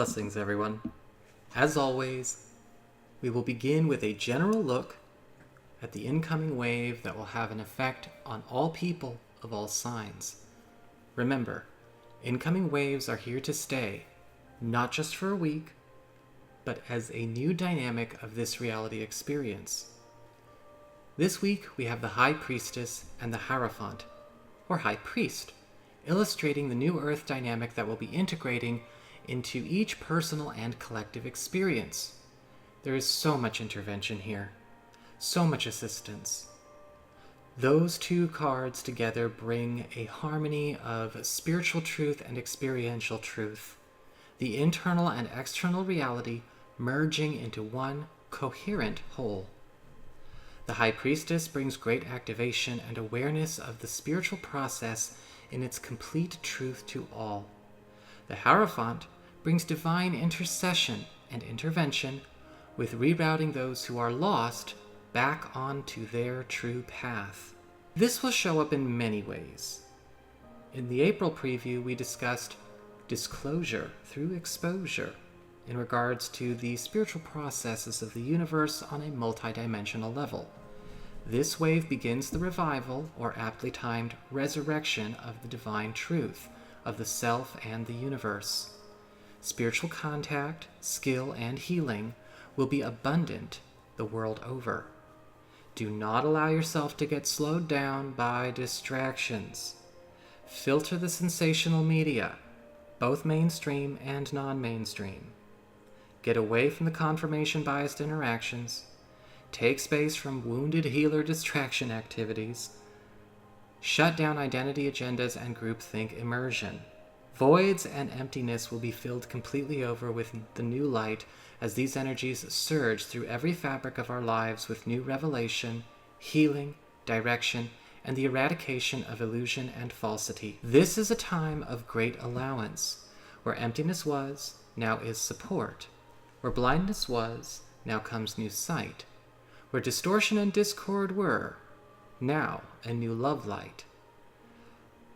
Blessings, everyone. As always, we will begin with a general look at the incoming wave that will have an effect on all people of all signs. Remember, incoming waves are here to stay, not just for a week, but as a new dynamic of this reality experience. This week, we have the High Priestess and the Hierophant, or High Priest, illustrating the new Earth dynamic that will be integrating into each personal and collective experience. There is so much intervention here, so much assistance. Those two cards together bring a harmony of spiritual truth and experiential truth, the internal and external reality merging into one coherent whole. The High Priestess brings great activation and awareness of the spiritual process in its complete truth to all. The Hierophant brings divine intercession and intervention with rerouting those who are lost back onto their true path. This will show up in many ways. In the April preview, we discussed disclosure through exposure in regards to the spiritual processes of the universe on a multidimensional level. This wave begins the revival, or aptly timed resurrection, of the divine truth of the self and the universe. Spiritual contact, skill, and healing will be abundant the world over. Do not allow yourself to get slowed down by distractions. Filter the sensational media, both mainstream and non-mainstream. Get away from the confirmation-biased interactions. Take space from wounded healer distraction activities. Shut down identity agendas and groupthink immersion. Voids and emptiness will be filled completely over with the new light as these energies surge through every fabric of our lives with new revelation, healing, direction, and the eradication of illusion and falsity. This is a time of great allowance. Where emptiness was, now is support. Where blindness was, now comes new sight. Where distortion and discord were, now a new love light.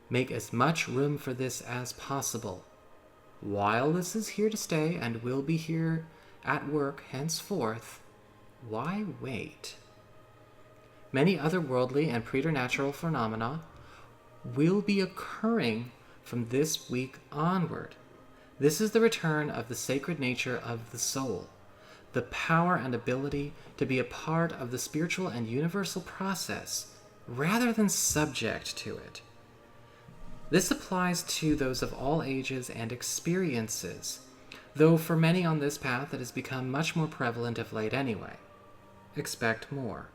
Make as much room for this as possible. While this is here to stay and will be here at work henceforth, why wait? Many otherworldly and preternatural phenomena will be occurring from this week onward. This is the return of the sacred nature of the soul, the power and ability to be a part of the spiritual and universal process rather than subject to it. This applies to those of all ages and experiences, though for many on this path it has become much more prevalent of late anyway. Expect more.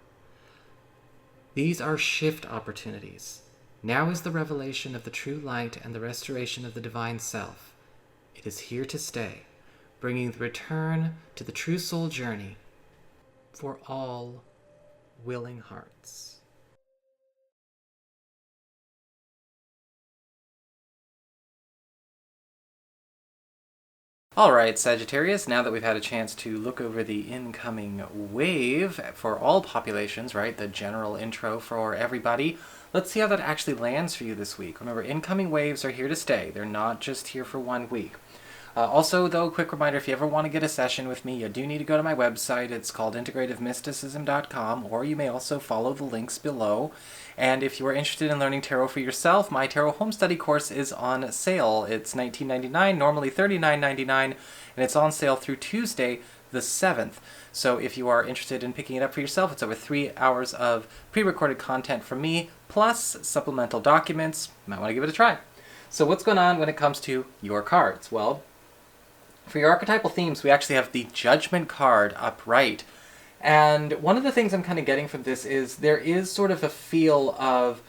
These are shift opportunities. Now is the revelation of the true light and the restoration of the divine self. It is here to stay, bringing the return to the true soul journey for all willing hearts. Alright, Sagittarius, now that we've had a chance to look over the incoming wave for all populations, right, the general intro for everybody, let's see how that actually lands for you this week. Remember, incoming waves are here to stay. They're not just here for 1 week. Also, though, quick reminder, if you ever want to get a session with me, you do need to go to my website. It's called integrativemysticism.com, or you may also follow the links below. And if you are interested in learning tarot for yourself, my tarot home study course is on sale. It's $19.99, normally $39.99, and it's on sale through Tuesday the 7th. So if you are interested in picking it up for yourself, it's over 3 hours of pre-recorded content from me, plus supplemental documents. You might want to give it a try. So what's going on when it comes to your cards? Well, for your archetypal themes, we actually have the Judgment card upright. And one of the things I'm kind of getting from this is there is sort of a feel of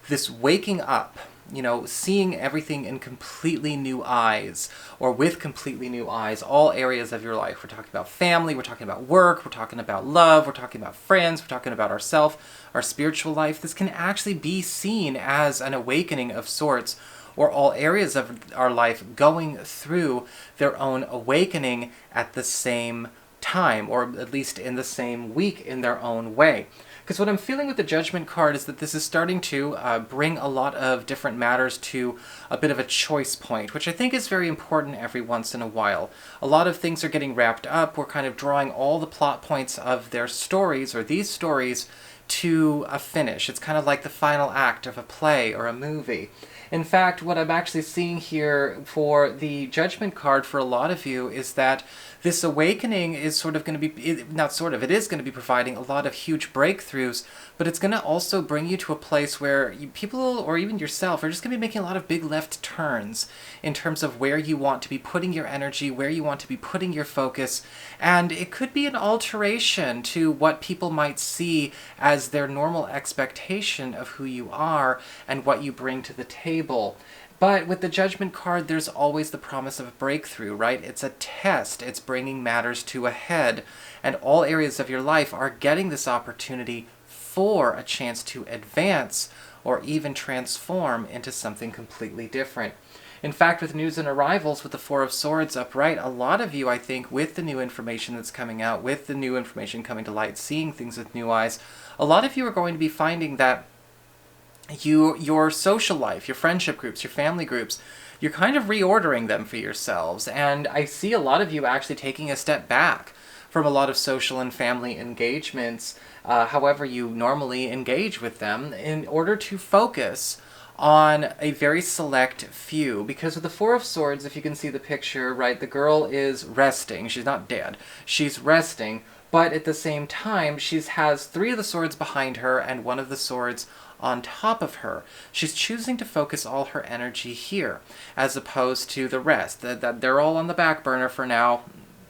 this waking up, you know, seeing everything in completely new eyes, or with completely new eyes, all areas of your life. We're talking about family, we're talking about work, we're talking about love, we're talking about friends, we're talking about ourselves, our spiritual life. This can actually be seen as an awakening of sorts, or all areas of our life going through their own awakening at the same time, or at least in the same week in their own way. Because what I'm feeling with the Judgment card is that this is starting to bring a lot of different matters to a bit of a choice point, which I think is very important every once in a while. A lot of things are getting wrapped up. We're kind of drawing all the plot points of their stories, or these stories, to a finish. It's kind of like the final act of a play or a movie. In fact, what I'm actually seeing here for the Judgment card for a lot of you is that this awakening is sort of going to be, not sort of, it is going to be providing a lot of huge breakthroughs, but it's going to also bring you to a place where people, or even yourself, are just going to be making a lot of big left turns in terms of where you want to be putting your energy, where you want to be putting your focus, and it could be an alteration to what people might see as their normal expectation of who you are and what you bring to the table. But with the Judgment card, there's always the promise of a breakthrough, right? It's a test. It's bringing matters to a head. And all areas of your life are getting this opportunity for a chance to advance or even transform into something completely different. In fact, with news and arrivals, with the Four of Swords upright, a lot of you, I think, with the new information that's coming out, with the new information coming to light, seeing things with new eyes, a lot of you are going to be finding that your social life, your friendship groups, your family groups, you're kind of reordering them for yourselves. And I see a lot of you actually taking a step back from a lot of social and family engagements, however you normally engage with them, in order to focus on a very select few. Because with the Four of Swords, if you can see the picture, right, the girl is resting. She's not dead. She's resting, but at the same time, she has three of the swords behind her and one of the swords on top of her. She's choosing to focus all her energy here, as opposed to the rest. That they're all on the back burner for now,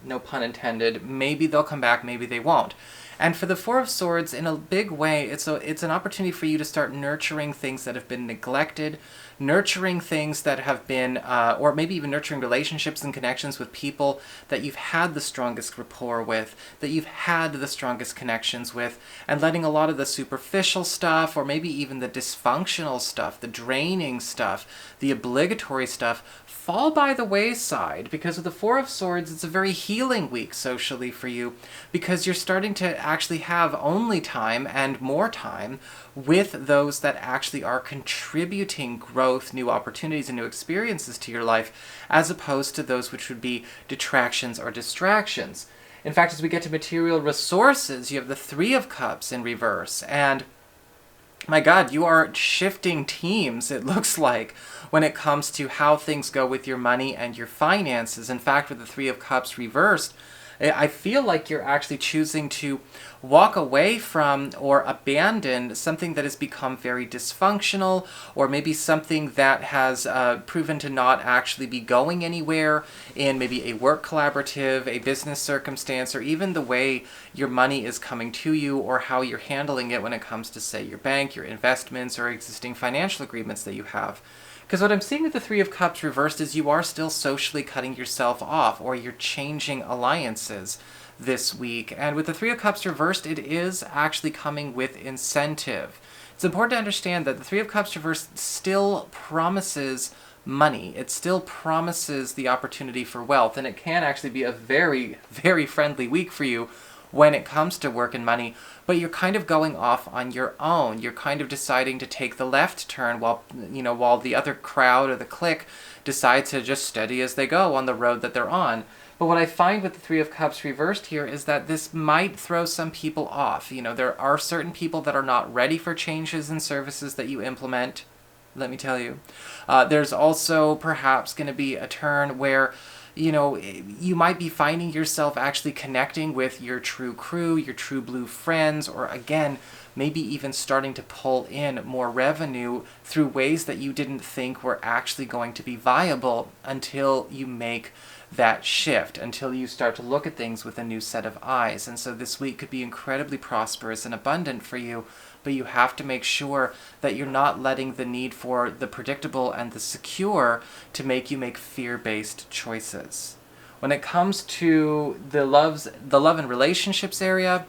no pun intended. Maybe they'll come back, maybe they won't. And for the Four of Swords, in a big way, it's an opportunity for you to start nurturing things that have been neglected, nurturing things that have been, or maybe even nurturing relationships and connections with people that you've had the strongest rapport with, that you've had the strongest connections with, and letting a lot of the superficial stuff, or maybe even the dysfunctional stuff, the draining stuff, the obligatory stuff, fall by the wayside. Because with the Four of Swords, it's a very healing week socially for you, because you're starting to actually have only time and more time with those that actually are contributing growth, new opportunities, and new experiences to your life, as opposed to those which would be detractions or distractions. In fact, as we get to material resources, you have the Three of Cups in reverse, and my God, you are shifting teams, it looks like, when it comes to how things go with your money and your finances. In fact, with the Three of Cups reversed, I feel like you're actually choosing to walk away from or abandon something that has become very dysfunctional, or maybe something that has proven to not actually be going anywhere in maybe a work collaborative, a business circumstance, or even the way your money is coming to you, or how you're handling it when it comes to, say, your bank, your investments, or existing financial agreements that you have. Because what I'm seeing with the Three of Cups reversed is you are still socially cutting yourself off, or you're changing alliances this week. And with the Three of Cups reversed, it is actually coming with incentive. It's important to understand that the Three of Cups reversed still promises money. It still promises the opportunity for wealth, and it can actually be a very, very friendly week for you when it comes to work and money, but you're kind of going off on your own. You're kind of deciding to take the left turn while the other crowd or the clique decides to just steady as they go on the road that they're on. But what I find with the Three of Cups reversed here is that this might throw some people off. There are certain people that are not ready for changes in services that you implement, let me tell you. There's also perhaps going to be a turn where you might be finding yourself actually connecting with your true crew, your true blue friends, or again, maybe even starting to pull in more revenue through ways that you didn't think were actually going to be viable until you make that shift, until you start to look at things with a new set of eyes. And so this week could be incredibly prosperous and abundant for you, but you have to make sure that you're not letting the need for the predictable and the secure to make you make fear-based choices. When it comes to the love and relationships area,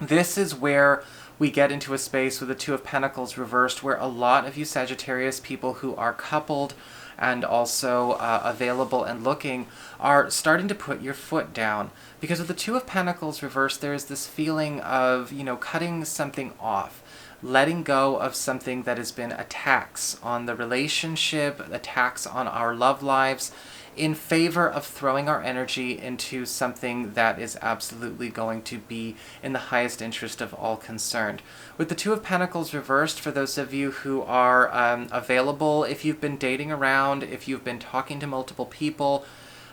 this is where we get into a space with the Two of Pentacles reversed where a lot of you Sagittarius people who are coupled and also available and looking are starting to put your foot down. Because with the Two of Pentacles reversed, there is this feeling of, cutting something off, letting go of something that has been attacks on the relationship, attacks on our love lives, in favor of throwing our energy into something that is absolutely going to be in the highest interest of all concerned. With the Two of Pentacles reversed, for those of you who are available, if you've been dating around, if you've been talking to multiple people,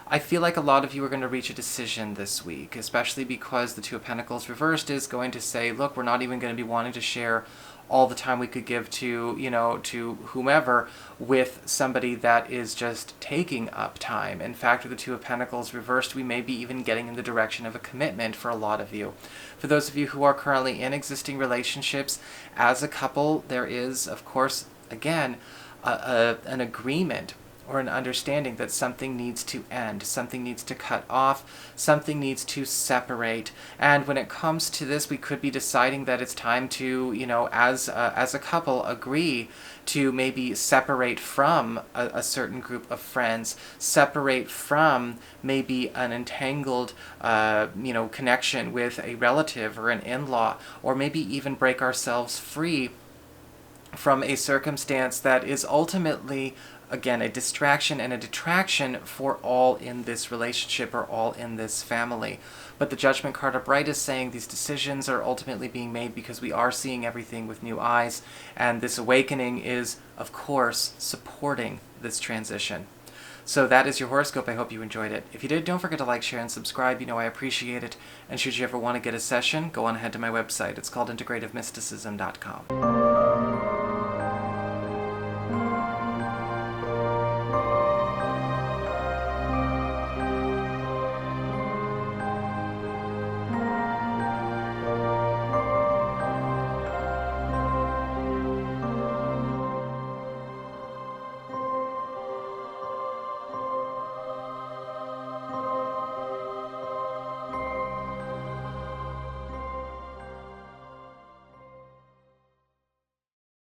I feel like a lot of you are going to reach a decision this week, especially because the Two of Pentacles reversed is going to say, look, we're not even going to be wanting to share all the time we could give to, to whomever with somebody that is just taking up time. In fact, with the Two of Pentacles reversed, we may be even getting in the direction of a commitment for a lot of you. For those of you who are currently in existing relationships, as a couple, there is, of course, again, an agreement or an understanding that something needs to end, something needs to cut off, something needs to separate. And when it comes to this, we could be deciding that it's time to, as a couple, agree to maybe separate from a certain group of friends, separate from maybe an entangled, connection with a relative or an in-law, or maybe even break ourselves free from a circumstance that is ultimately, again, a distraction and a detraction for all in this relationship or all in this family. But the Judgment card upright is saying these decisions are ultimately being made because we are seeing everything with new eyes, and this awakening is, of course, supporting this transition. So that is your horoscope. I hope you enjoyed it. If you did, don't forget to like, share, and subscribe. I appreciate it. And should you ever want to get a session, go on ahead to my website. It's called integrativemysticism.com.